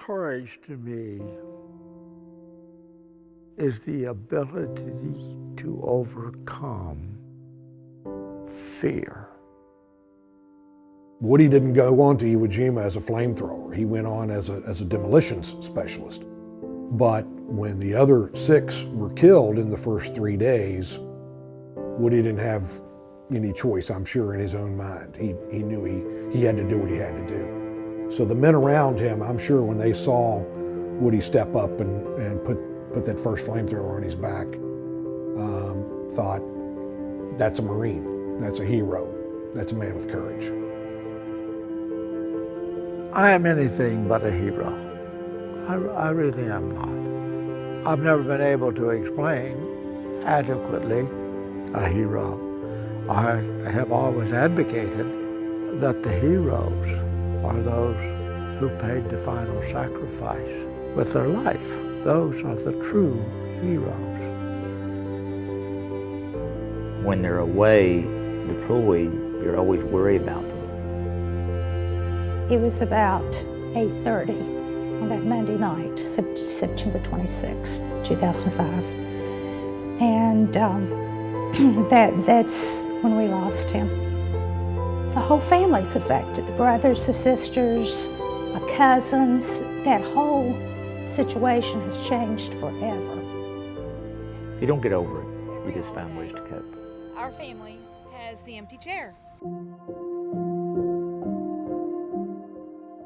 Courage to me is the ability to overcome fear. Woody didn't go on to Iwo Jima as a flamethrower. He went on as a demolitions specialist. But when the other 6 were killed in the first 3 days, Woody didn't have any choice, I'm sure, in his own mind. He knew he had to do what he had to do. So the men around him, I'm sure when they saw Woody step up and put that first flamethrower on his back, thought, that's a Marine, that's a hero, that's a man with courage. I am anything but a hero. I really am not. I've never been able to explain adequately a hero. I have always advocated that the heroes are those who paid the final sacrifice with their life. Those are the true heroes. When they're away, deployed, you're always worried about them. It was about 8:30 on that Monday night, September 26, 2005. And that's when we lost him. The whole family's affected, the brothers, the sisters, my cousins. That whole situation has changed forever. You don't get over it, you just find ways to cope. Our family has the empty chair.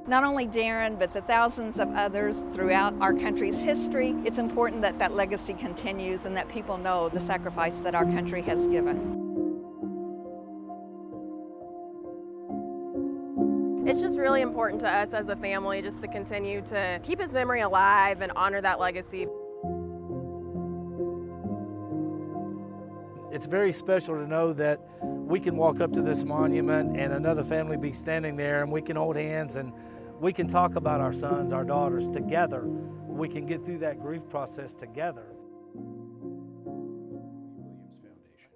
Not only Darren, but the thousands of others throughout our country's history, it's important that that legacy continues and that people know the sacrifice that our country has given. It's just really important to us as a family just to continue to keep his memory alive and honor that legacy. It's very special to know that we can walk up to this monument and another family be standing there and we can hold hands and we can talk about our sons, our daughters together. We can get through that grief process together. Williams Foundation.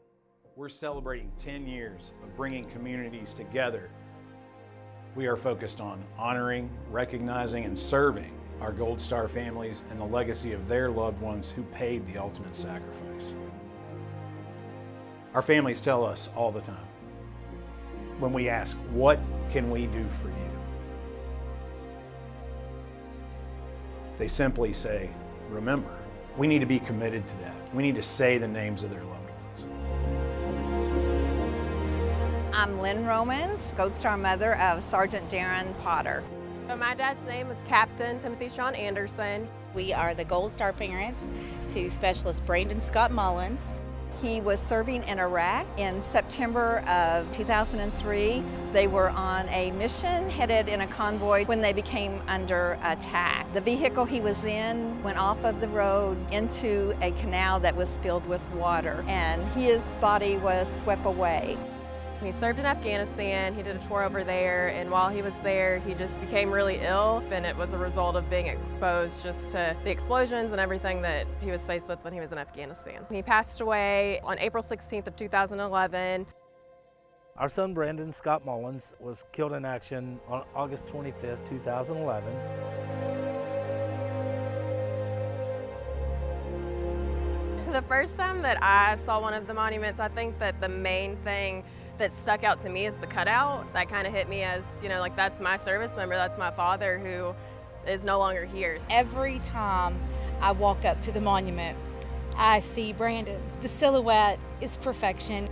We're celebrating 10 years of bringing communities together. We are focused on honoring, recognizing, and serving our Gold Star families and the legacy of their loved ones who paid the ultimate sacrifice. Our families tell us all the time, when we ask, what can we do for you? They simply say, remember. We need to be committed to that. We need to say the names of their loved ones. I'm Lynn Romans, Gold Star mother of Sergeant Darren Potter. So my dad's name is Captain Timothy Sean Anderson. We are the Gold Star parents to Specialist Brandon Scott Mullins. He was serving in Iraq in September of 2003. They were on a mission headed in a convoy when they became under attack. The vehicle he was in went off of the road into a canal that was filled with water, and his body was swept away. He served in Afghanistan, he did a tour over there, and while he was there, he just became really ill, and it was a result of being exposed just to the explosions and everything that he was faced with when he was in Afghanistan. He passed away on April 16th of 2011. Our son Brandon Scott Mullins was killed in action on August 25th, 2011. The first time that I saw one of the monuments, I think that the main thing that stuck out to me is the cutout. That kind of hit me as, you know, like that's my service member, that's my father who is no longer here. Every time I walk up to the monument, I see Brandon. The silhouette is perfection.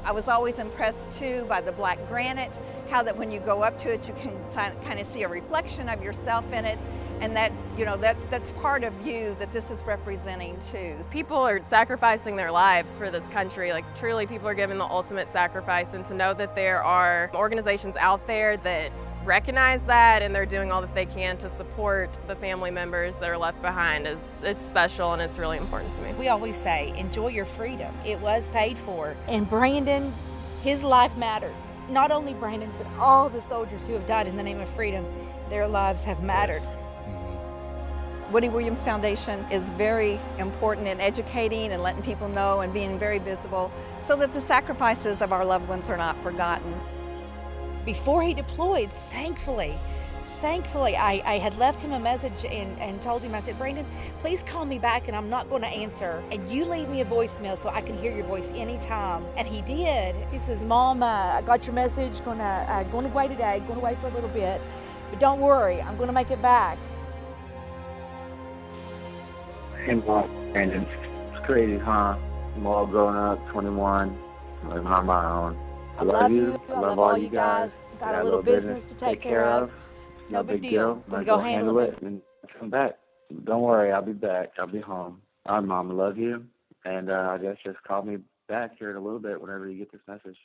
I was always impressed too by the black granite, how that when you go up to it, you can kind of see a reflection of yourself in it, and that, you know, that's part of you that this is representing too. People are sacrificing their lives for this country. Like truly people are giving the ultimate sacrifice, and to know that there are organizations out there that recognize that and they're doing all that they can to support the family members that are left behind it's special, and it's really important to me. We always say, enjoy your freedom. It was paid for. And Brandon, his life mattered. Not only Brandon's, but all the soldiers who have died in the name of freedom, their lives have mattered. Yes. Woody Williams Foundation is very important in educating and letting people know and being very visible so that the sacrifices of our loved ones are not forgotten. Before he deployed, thankfully, thankfully, I had left him a message and told him, I said, Brandon, please call me back and I'm not going to answer. And you leave me a voicemail so I can hear your voice anytime. And he did. He says, Mom, I got your message, going away today, going away for a little bit. But don't worry, I'm going to make it back. Hey, Mom, Brandon. It's crazy, huh? I'm all grown up, 21, living on my own. I love you. I love all you guys. Got a little business to take care of. It's no big deal. I'm going to go handle it. And come back. Don't worry, I'll be back. I'll be home. All right, Mom, I love you. And I guess just call me back here in a little bit whenever you get this message.